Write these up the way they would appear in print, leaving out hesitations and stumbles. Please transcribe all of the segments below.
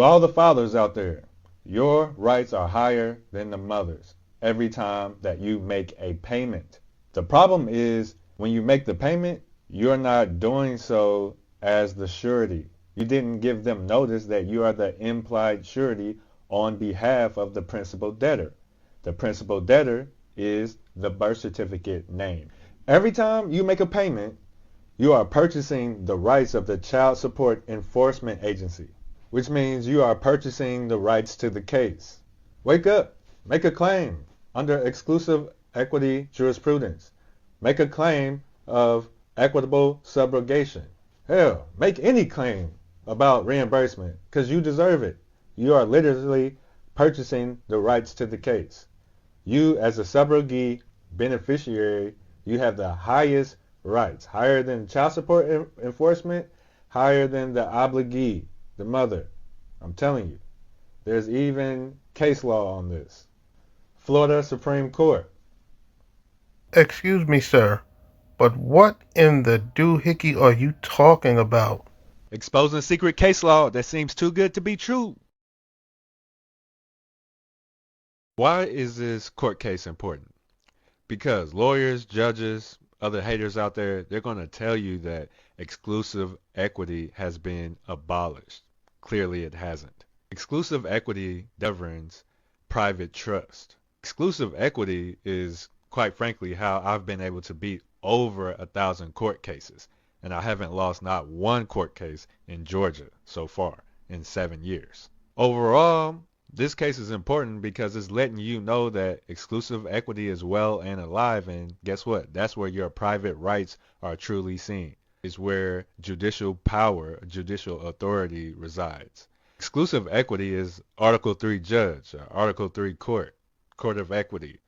all the fathers out there, your rights are higher than the mothers every time that you make a payment. The problem is when you make the payment, you're not doing so as the surety. You didn't give them notice that you are the implied surety on behalf of the principal debtor. The principal debtor is the birth certificate name. Every time you make a payment, you are purchasing the rights of the Child Support Enforcement Agency, which means you are purchasing the rights to the case. Wake up, make a claim under exclusive equity jurisprudence. Make a claim of equitable subrogation. Hell, make any claim about reimbursement because you deserve it. You are literally purchasing the rights to the case. You, as a subrogee beneficiary, you have the highest rights, higher than child support enforcement, higher than the obligee, the mother. I'm telling you, there's even case law on this. Florida Supreme Court. Excuse me, sir, but what in the doohickey are you talking about? Exposing secret case law that seems too good to be true. Why is this court case important? Because lawyers, judges, other haters out there, they're going to tell you that exclusive equity has been abolished. Clearly it hasn't. Exclusive equity governs private trust. Exclusive equity is, quite frankly, how I've been able to beat over 1,000 court cases. And I haven't lost not one court case in Georgia so far in 7 years. Overall, this case is important because it's letting you know that exclusive equity is well and alive, and guess what? That's where your private rights are truly seen. It's where judicial power, judicial authority resides. Exclusive equity is Article 3 judge, Article 3 court, court of equity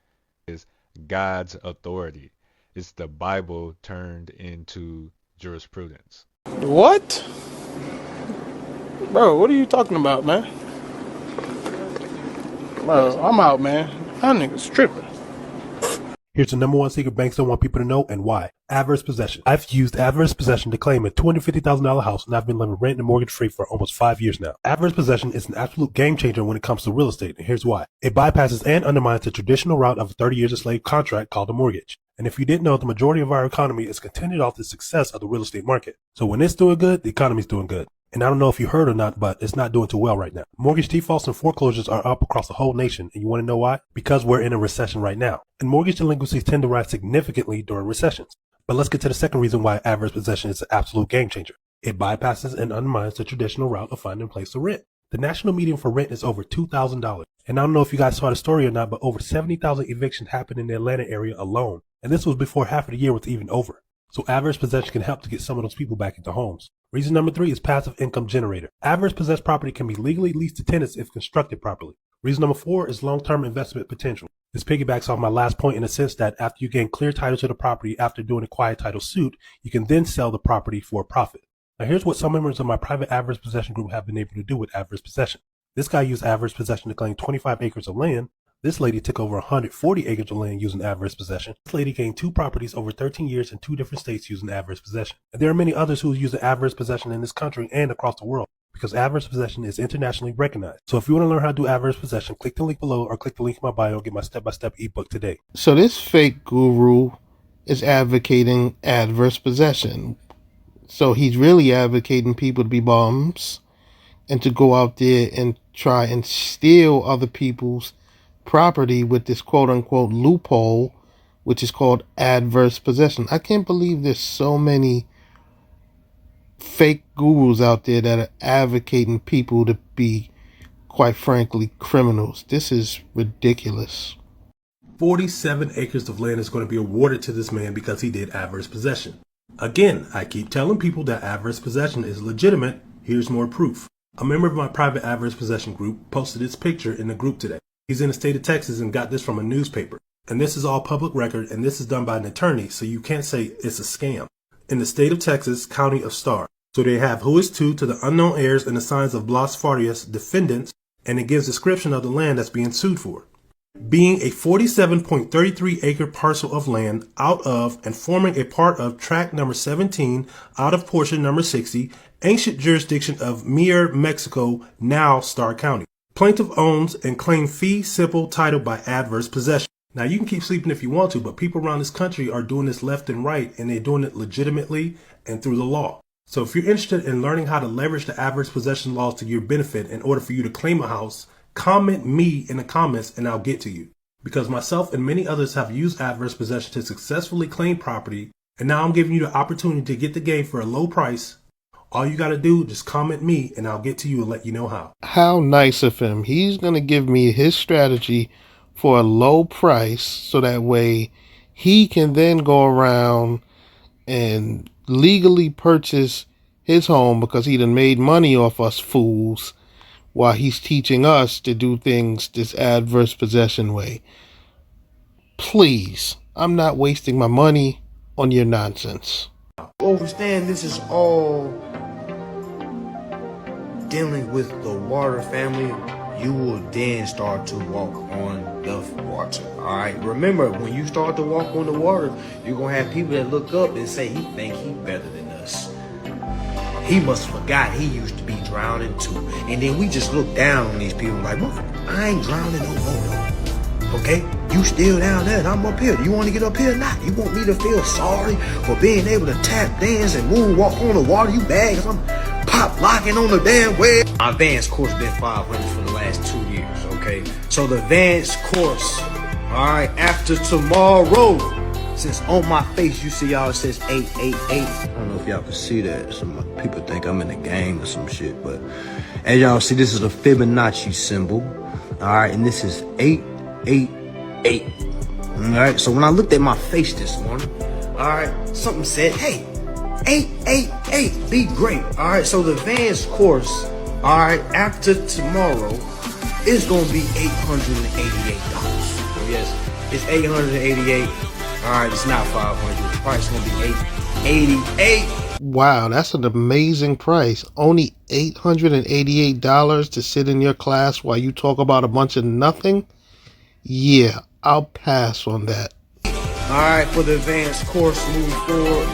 is God's authority. It's the Bible turned into jurisprudence. What? Bro, what are you talking about, man? Bro, I'm out, man. That nigga's tripping. Here's the number one secret banks don't want people to know and why. Adverse possession. I've used adverse possession to claim a $250,000 house, and I've been living rent and mortgage free for almost 5 years now. Adverse possession is an absolute game changer when it comes to real estate, and here's why. It bypasses and undermines the traditional route of a 30 years of slave contract called a mortgage. And if you didn't know, the majority of our economy is contingent off the success of the real estate market. So when it's doing good, the economy's doing good. And I don't know if you heard or not, but it's not doing too well right now. Mortgage defaults and foreclosures are up across the whole nation. And you want to know why? Because we're in a recession right now. And mortgage delinquencies tend to rise significantly during recessions. But let's get to the second reason why adverse possession is an absolute game changer. It bypasses and undermines the traditional route of finding a place to rent. The national median for rent is over $2,000. And I don't know if you guys saw the story or not, but over 70,000 evictions happened in the Atlanta area alone. And this was before half of the year was even over. So adverse possession can help to get some of those people back into homes. Reason number 3 is passive income generator. Adverse possessed property can be legally leased to tenants if constructed properly. Reason number 4 is long-term investment potential. This piggybacks off my last point in the sense that after you gain clear title to the property after doing a quiet title suit, you can then sell the property for a profit. Now here's what some members of my private adverse possession group have been able to do with adverse possession. This guy used adverse possession to claim 25 acres of land. This lady took over 140 acres of land using adverse possession. This lady gained 2 properties over 13 years in 2 different states using adverse possession. And there are many others who use adverse possession in this country and across the world because adverse possession is internationally recognized. So if you want to learn how to do adverse possession, click the link below or click the link in my bio and get my step-by-step ebook today. So this fake guru is advocating adverse possession. So he's really advocating people to be bums and to go out there and try and steal other people's property with this quote-unquote loophole, which is called adverse possession. I can't believe there's so many fake gurus out there that are advocating people to be, quite frankly, criminals. This is ridiculous. 47 acres of land is going to be awarded to this man because he did adverse possession. Again, I keep telling people that adverse possession is legitimate. Here's more proof. A member of my private adverse possession group posted this picture in the group today. He's in the state of Texas and got this from a newspaper. And this is all public record, and this is done by an attorney, so you can't say it's a scam. In the state of Texas, county of Starr. So they have who is to the unknown heirs and the signs of Blas Farias defendants, and it gives description of the land that's being sued for. Being a 47.33 acre parcel of land out of and forming a part of tract number 17 out of portion number 60 ancient jurisdiction of Mir, Mexico, now Starr County. Plaintiff owns and claims fee simple title by adverse possession. Now, you can keep sleeping if you want to, but people around this country are doing this left and right, and they're doing it legitimately and through the law. So if you're interested in learning how to leverage the adverse possession laws to your benefit in order for you to claim a house, comment me in the comments and I'll get to you. Because myself and many others have used adverse possession to successfully claim property, and now I'm giving you the opportunity to get the game for a low price. All you got to do, just comment me and I'll get to you and let you know how. How nice of him. He's going to give me his strategy for a low price so that way he can then go around and legally purchase his home because he done made money off us fools while he's teaching us to do things this adverse possession way. Please, I'm not wasting my money on your nonsense. Understand this is all dealing with the water family. You will then start to walk on the water. Alright, remember, when you start to walk on the water, you're gonna have people that look up and say he think he better than us. He must have forgot he used to be drowning too. And then we just look down on these people like, what? I ain't drowning no more. Okay? You still down there and I'm up here. You want to get up here or not? You want me to feel sorry for being able to tap dance and walk on the water? You bad because I'm pop locking on the damn web. My advanced course been 500 for the last 2 years, okay? So the advanced course, alright, after tomorrow, since on my face you see y'all it says 888. I don't know if y'all can see that. Some people think I'm in a gang or some shit, but as y'all see, this is a Fibonacci symbol. Alright, and this is 888. Alright, so when I looked at my face this morning, alright, something said, hey, 888, be great. Alright, so the advanced course, alright, after tomorrow, is gonna be $888. So yes, it's $888. Alright, it's not $500. The price is gonna be $888. Wow, that's an amazing price. Only $888 to sit in your class while you talk about a bunch of nothing? Yeah, I'll pass on that. Alright, for the advanced course, moving forward.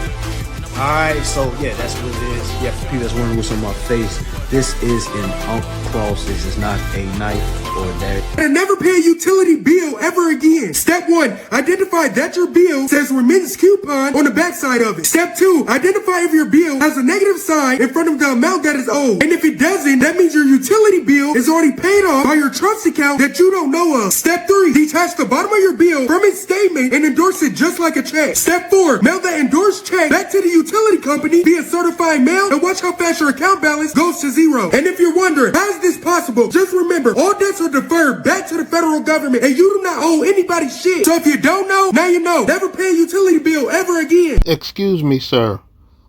Alright, so yeah, that's what it is. Yeah, for people that's wondering what's on my face, this is an unk cross. This is not a knife or a dagger. And never pay a utility bill ever again. Step 1, identify that your bill says remittance coupon on the backside of it. Step 2, identify if your bill has a negative sign in front of the amount that is owed. And if it doesn't, that means your utility bill is already paid off by your trust account that you don't know of. Step 3, detach the bottom of your bill from its statement and endorse it just like a check. Step 4, mail the endorsed check back to the utility company via certified mail and watch how fast your account balance goes to zero. And if you're wondering, how is this possible? Just remember, all debts are deferred back to the federal government and you do not owe anybody shit. So if you don't know, now you know. Never pay a utility bill ever again. Excuse me, sir,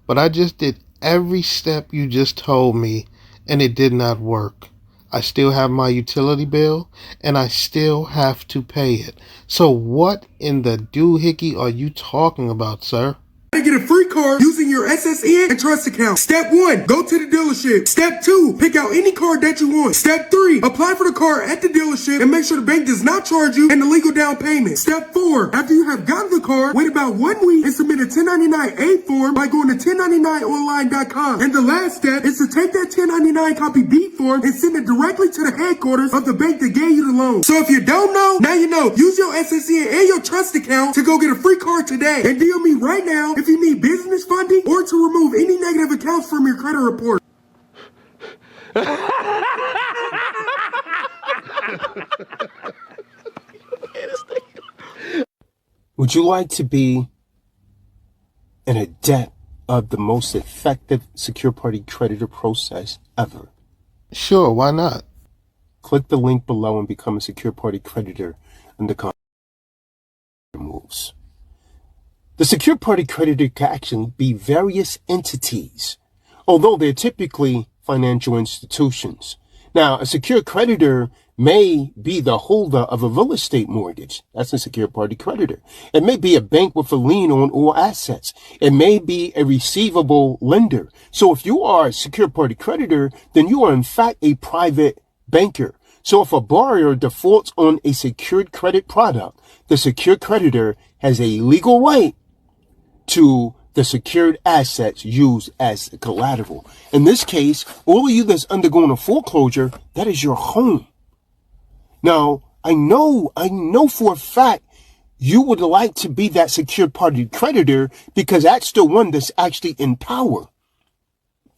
but I just did every step you just told me and it did not work. I still have my utility bill and I still have to pay it. So what in the doohickey are you talking about, sir? To get a free car using your SSN and trust account. Step 1, go to the dealership. Step 2, pick out any car that you want. Step 3, apply for the car at the dealership and make sure the bank does not charge you an illegal down payment. Step 4, after you have gotten the car, wait about 1 week and submit a 1099-A form by going to 1099online.com. And the last step is to take that 1099 copy B form and send it directly to the headquarters of the bank that gave you the loan. So if you don't know, now you know. Use your SSN and your trust account to go get a free car today. And deal me right now if you need business funding or to remove any negative accounts from your credit report. Would you like to be in a debt of the most effective secure party creditor process ever? Sure, why not? Click the link below and become a secure party creditor under moves. The secure party creditor can actually be various entities, although they're typically financial institutions. Now, a secure creditor may be the holder of a real estate mortgage. That's a secure party creditor. It may be a bank with a lien on all assets. It may be a receivable lender. So if you are a secure party creditor, then you are in fact a private banker. So if a borrower defaults on a secured credit product, the secured creditor has a legal right to the secured assets used as collateral. In this case, all of you that's undergoing a foreclosure, that is your home. Now, I know for a fact you would like to be that secured party creditor because that's the one that's actually in power.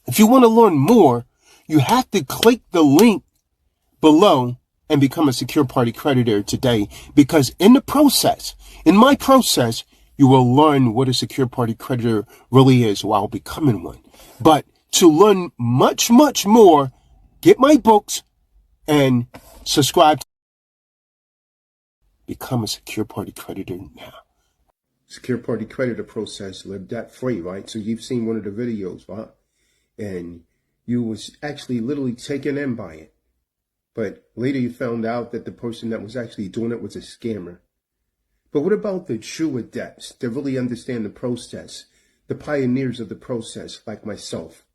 If you want to learn more, you have to click the link below and become a secured party creditor today, because in my process, you will learn what a secured party creditor really is while becoming one. But to learn much, much more, get my books and subscribe. Become a secured party creditor now. Secured party creditor process, live debt free, right? So you've seen one of the videos, right? And you was actually literally taken in by it. But later you found out that the person that was actually doing it was a scammer. But what about the true adepts that really understand the process, the pioneers of the process like myself?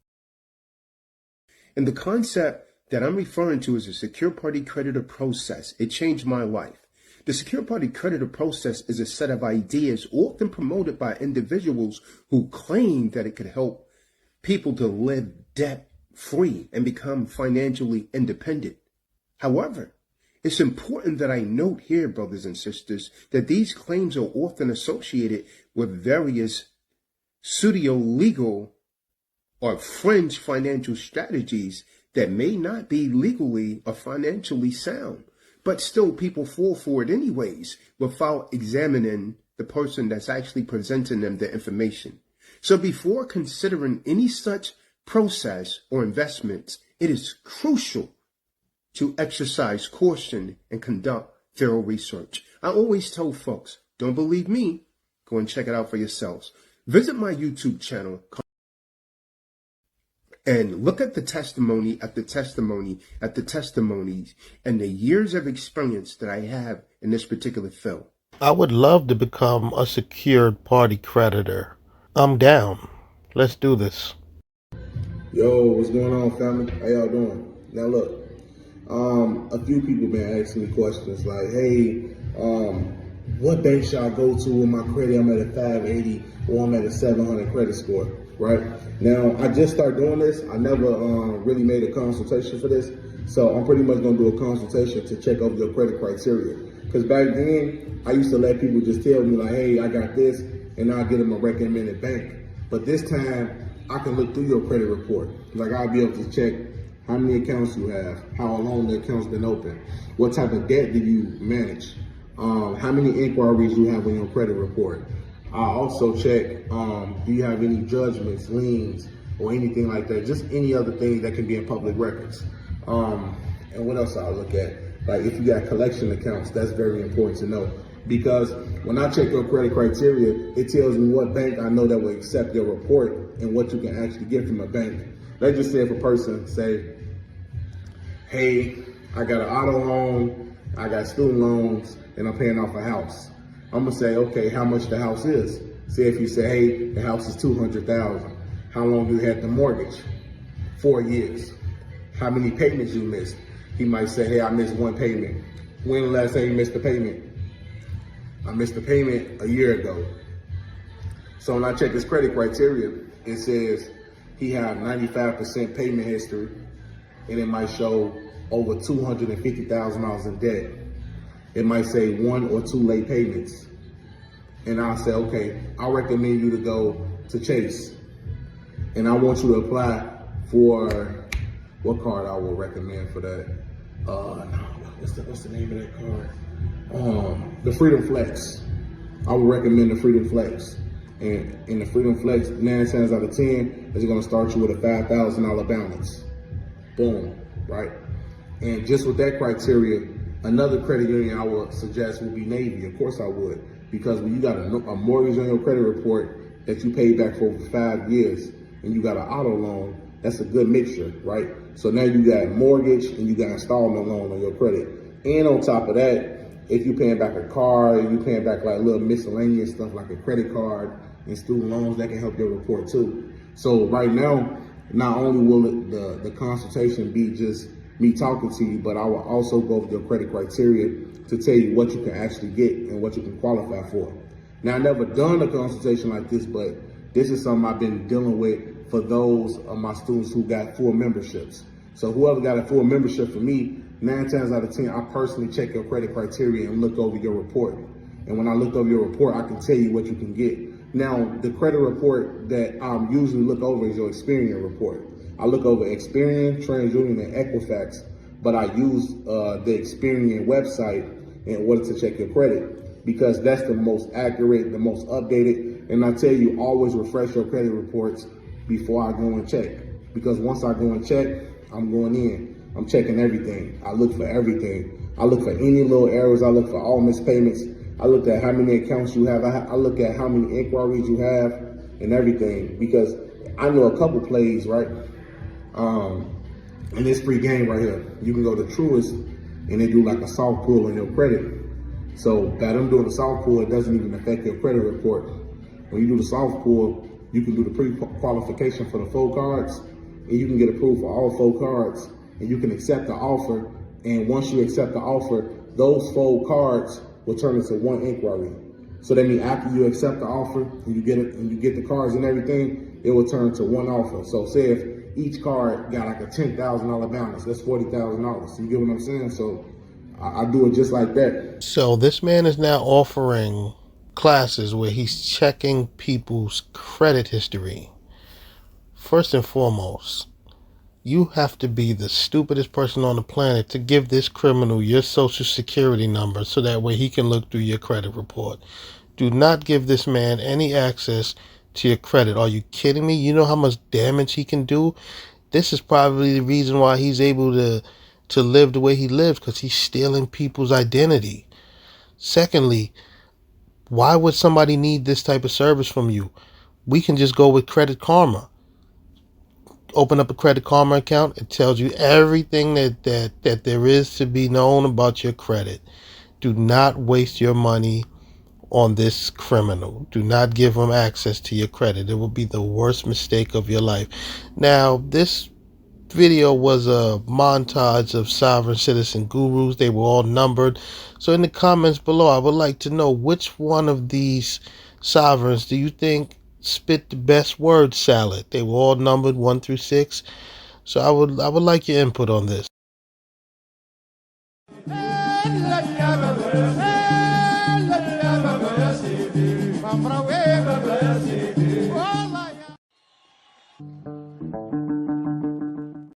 And the concept that I'm referring to is a secure party creditor process. It changed my life. The secure party creditor process is a set of ideas often promoted by individuals who claim that it could help people to live debt free and become financially independent. However, it's important that I note here, brothers and sisters, that these claims are often associated with various pseudo-legal or fringe financial strategies that may not be legally or financially sound, but still people fall for it anyways without examining the person that's actually presenting them the information. So before considering any such process or investments, it is crucial to exercise caution and conduct thorough research. I always tell folks, don't believe me, go and check it out for yourselves. Visit my YouTube channel and look at the testimony at the testimony at the testimonies and the years of experience that I have in this particular field. I would love to become a secured party creditor. I'm down. Let's do this. Yo, what's going on, family? How y'all doing? Now look, a few people been asking me questions like, hey, what bank should I go to with my credit? I'm at a 580 or I'm at a 700 credit score, right? Now, I just started doing this. I never really made a consultation for this. So I'm pretty much gonna do a consultation to check over your credit criteria. Because back then, I used to let people just tell me like, hey, I got this, and I'll get them a recommended bank. But this time, I can look through your credit report. Like I'll be able to check how many accounts you have, how long the account's been open, what type of debt do you manage, how many inquiries you have on your credit report. I'll also check, do you have any judgments, liens, or anything like that, just any other things that can be in public records. And what else I'll look at? Like if you got collection accounts, that's very important to know. Because when I check your credit criteria, it tells me what bank I know that will accept your report and what you can actually get from a bank. Let's just say if a person say, hey, I got an auto loan, I got student loans, and I'm paying off a house. I'm gonna say, okay, how much the house is. Say if you say, hey, the house is $200,000. How long do you have the mortgage? 4 years. How many payments you missed? He might say, hey, I missed one payment. When the last time you missed the payment? I missed the payment a year ago. So when I check his credit criteria, it says he had 95% payment history, and it might show over $250,000 in debt. It might say 1 or 2 late payments. And I'll say, okay, I recommend you to go to Chase. And I want you to apply for, what card I will recommend for that? What's the name of that card? The Freedom Flex. I would recommend the Freedom Flex. And in the Freedom Flex, 9 times out of 10, is gonna start you with a $5,000 balance. Boom, right? And just with that criteria, another credit union I would suggest would be Navy. Of course I would, because when you got a mortgage on your credit report that you paid back for over 5 years, and you got an auto loan, that's a good mixture, right? So now you got mortgage and you got installment loan on your credit. And on top of that, if you're paying back a car, you're paying back like little miscellaneous stuff like a credit card and student loans, that can help your report too. So right now, not only will the consultation be just me talking to you, but I will also go over your credit criteria to tell you what you can actually get and what you can qualify for. Now, I never done a consultation like this, but This is something I've been dealing with for those of my students who got full memberships. So whoever got a full membership for me, 9 times out of 10, I personally check your credit criteria and look over your report. And when I look over your report, I can tell you what you can get. Now, the credit report that I usually look over is your Experian report. I look over Experian, TransUnion, and Equifax, but I use the Experian website in order to check your credit because that's the most accurate, the most updated. And I tell you, always refresh your credit reports before I go and check. Because once I go and check, I'm going in. I'm checking everything. I look for everything. I look for any little errors. I look for all missed payments. I look at how many accounts you have. I look at how many inquiries you have and everything. Because I know a couple plays, right? In this free game right here, you can go to Truist and they do like a soft pull on your credit. So by them doing the soft pull, it doesn't even affect your credit report. When you do the soft pull, you can do the pre-qualification for the 4 cards, and you can get approved for all 4 cards, and you can accept the offer. And once you accept the offer, those 4 cards will turn into 1 inquiry. So that means after you accept the offer and you get it, and you get the cards and everything, it will turn to 1 offer. So say if each card got like a $10,000 balance, that's $40,000. You get what I'm saying? So I do it just like that. So this man is now offering classes where he's checking people's credit history. First and foremost, you have to be the stupidest person on the planet to give this criminal your social security number so that way he can look through your credit report. Do not give this man any access to your credit. Are you kidding me? You know how much damage he can do? This is probably the reason why he's able to live the way he lives, because he's stealing people's identity. Secondly, why would somebody need this type of service from you? We can just go with Credit Karma. Open up a Credit Karma account. It tells you everything that there is to be known about your credit. Do not waste your money on this criminal. Do not give him access to your credit. It will be the worst mistake of your life. Now, this video was a montage of sovereign citizen gurus. They were all numbered. So in the comments below, I would like to know which one of these sovereigns do you think spit the best word salad? They were all numbered 1 through 6. So I would like your input on this.